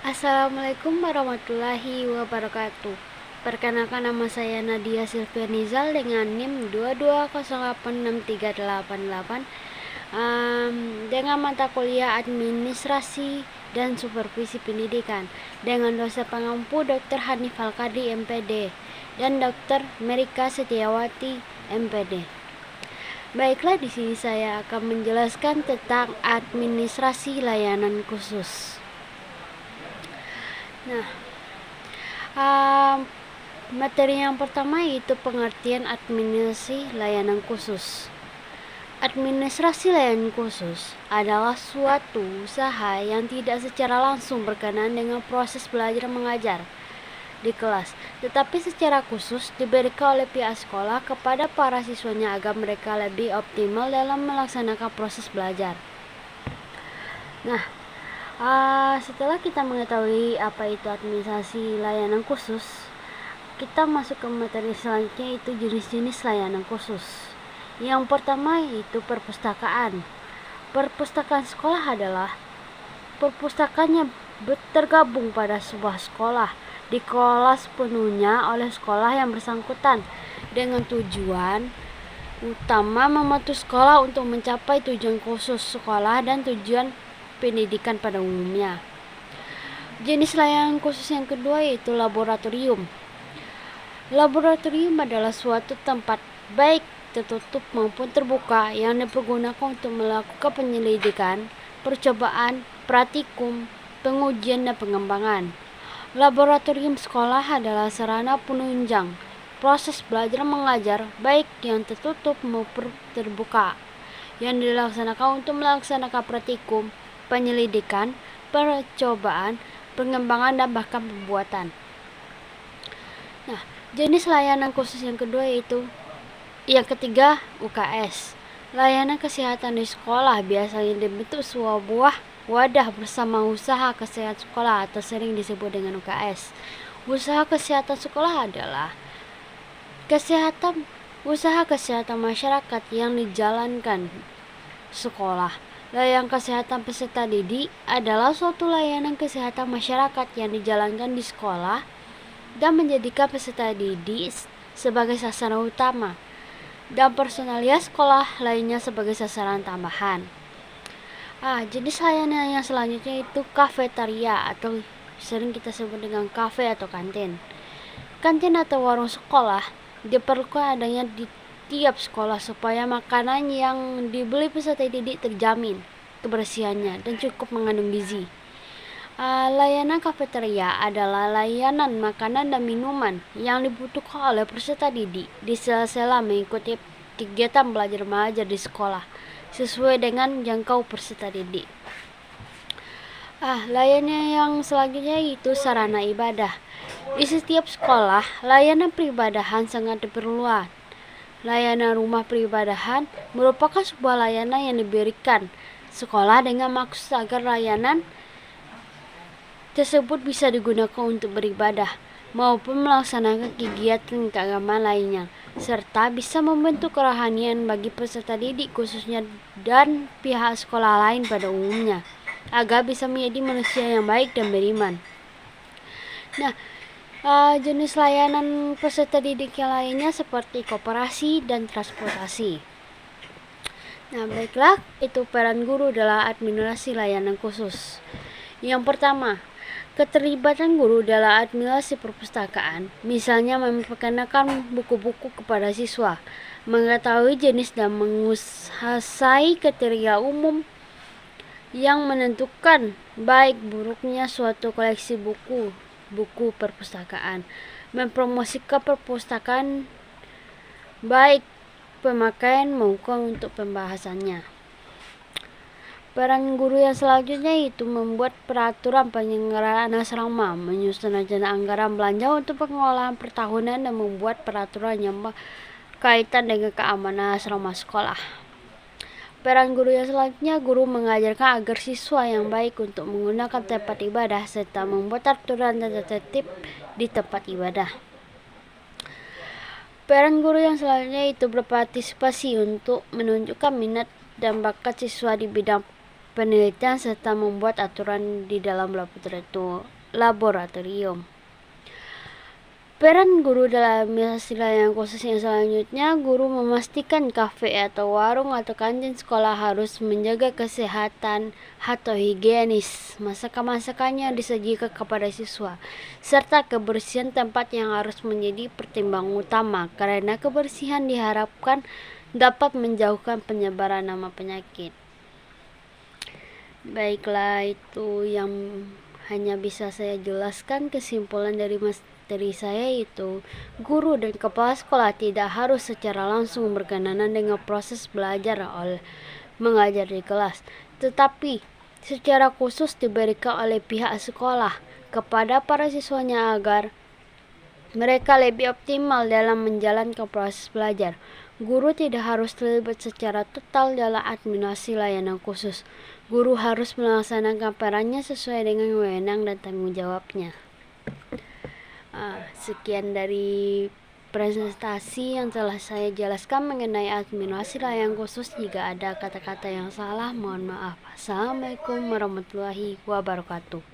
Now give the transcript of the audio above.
Assalamualaikum warahmatullahi wabarakatuh. Perkenalkan, nama saya Nadia Silvianizal dengan NIM 220863888 dengan mata kuliah Administrasi dan Supervisi Pendidikan dengan dosen pengampu Dr. Hanif Al-Qadri MPD dan Dr. Merika Setiawati MPD. Baiklah, di sini saya akan menjelaskan tentang administrasi layanan khusus. Nah, materi yang pertama yaitu pengertian administrasi layanan khusus. Administrasi layanan khusus adalah suatu usaha yang tidak secara langsung berkenaan dengan proses belajar mengajar di kelas, tetapi secara khusus diberikan oleh pihak sekolah kepada para siswanya agar mereka lebih optimal dalam melaksanakan proses belajar. Nah, setelah kita mengetahui apa itu administrasi layanan khusus, kita masuk ke materi selanjutnya, yaitu jenis-jenis layanan khusus. Yang pertama yaitu perpustakaan. Perpustakaan sekolah adalah perpustakaan yang tergabung pada sebuah sekolah, dikelola sepenuhnya oleh sekolah yang bersangkutan dengan tujuan utama membantu sekolah untuk mencapai tujuan khusus sekolah dan tujuan pendidikan pada umumnya. Jenis layanan khusus yang kedua yaitu laboratorium. Laboratorium adalah suatu tempat baik tertutup maupun terbuka yang dipergunakan untuk melakukan penyelidikan, percobaan, praktikum, pengujian, dan pengembangan. Laboratorium sekolah adalah sarana penunjang proses belajar mengajar baik yang tertutup maupun terbuka yang dilaksanakan untuk melaksanakan praktikum, penyelidikan, percobaan, pengembangan, dan bahkan pembuatan. Nah, jenis layanan khusus yang kedua yaitu yang ketiga, UKS. Layanan kesehatan di sekolah biasanya dibentuk sebuah wadah bersama usaha kesehatan sekolah atau sering disebut dengan UKS. Usaha kesehatan sekolah adalah usaha kesehatan masyarakat yang dijalankan sekolah. Layanan kesehatan peserta didik adalah suatu layanan kesehatan masyarakat yang dijalankan di sekolah dan menjadikan peserta didik sebagai sasaran utama dan personalitas sekolah lainnya sebagai sasaran tambahan. Jenis layanan yang selanjutnya itu kafetaria atau sering kita sebut dengan kafe atau kantin. Kantin atau warung sekolah diperlukan adanya di tiap sekolah supaya makanan yang dibeli peserta didik terjamin kebersihannya dan cukup mengandung gizi. Layanan kafetaria adalah layanan makanan dan minuman yang dibutuhkan oleh peserta didik di sela-sela mengikuti kegiatan belajar mengajar di sekolah sesuai dengan jangkau peserta didik. Layanan yang selanjutnya yaitu sarana ibadah. Di setiap sekolah, layanan peribadahan sangat diperlukan. Layanan rumah peribadahan merupakan sebuah layanan yang diberikan sekolah dengan maksud agar layanan tersebut bisa digunakan untuk beribadah maupun melaksanakan kegiatan keagamaan lainnya, serta bisa membentuk kerohanian bagi peserta didik khususnya dan pihak sekolah lain pada umumnya, agar bisa menjadi manusia yang baik dan beriman. Nah, jenis layanan peserta didik yang lainnya seperti koperasi dan transportasi. Nah, baiklah, itu peran guru dalam administrasi layanan khusus. Yang pertama, keterlibatan guru dalam administrasi perpustakaan, misalnya memperkenalkan buku-buku kepada siswa, mengetahui jenis dan menguasai kriteria umum yang menentukan baik buruknya suatu koleksi buku perpustakaan, mempromosikan perpustakaan baik pemakaian maupun untuk pembahasannya. Peran guru yang selanjutnya yaitu membuat peraturan penyelenggaraan asrama, menyusun rencana anggaran belanja untuk pengelolaan pertahunan, dan membuat peraturan yang berkaitan dengan keamanan asrama sekolah. Peran guru yang selanjutnya, guru mengajarkan agar siswa yang baik untuk menggunakan tempat ibadah serta membuat aturan dan tertib di tempat ibadah. Peran guru yang selanjutnya itu berpartisipasi untuk menunjukkan minat dan bakat siswa di bidang penelitian serta membuat aturan di dalam laboratorium. Peran guru dalam administrasi layanan khusus yang selanjutnya, guru memastikan kafe atau warung atau kantin sekolah harus menjaga kesehatan atau higienis masakan-masakannya disajikan kepada siswa, serta kebersihan tempat yang harus menjadi pertimbangan utama karena kebersihan diharapkan dapat menjauhkan penyebaran nama penyakit. Baiklah, itu yang hanya bisa saya jelaskan. Kesimpulan dari saya itu, guru dan kepala sekolah tidak harus secara langsung berkenaan dengan proses belajar mengajar di kelas, tetapi secara khusus diberikan oleh pihak sekolah kepada para siswanya agar mereka lebih optimal dalam menjalankan proses belajar. Guru tidak harus terlibat secara total dalam administrasi layanan khusus. Guru harus melaksanakan perannya sesuai dengan wewenang dan tanggung jawabnya. Sekian dari presentasi yang telah saya jelaskan mengenai administrasi layanan khusus. Jika ada kata-kata yang salah, mohon maaf. Assalamualaikum warahmatullahi wabarakatuh.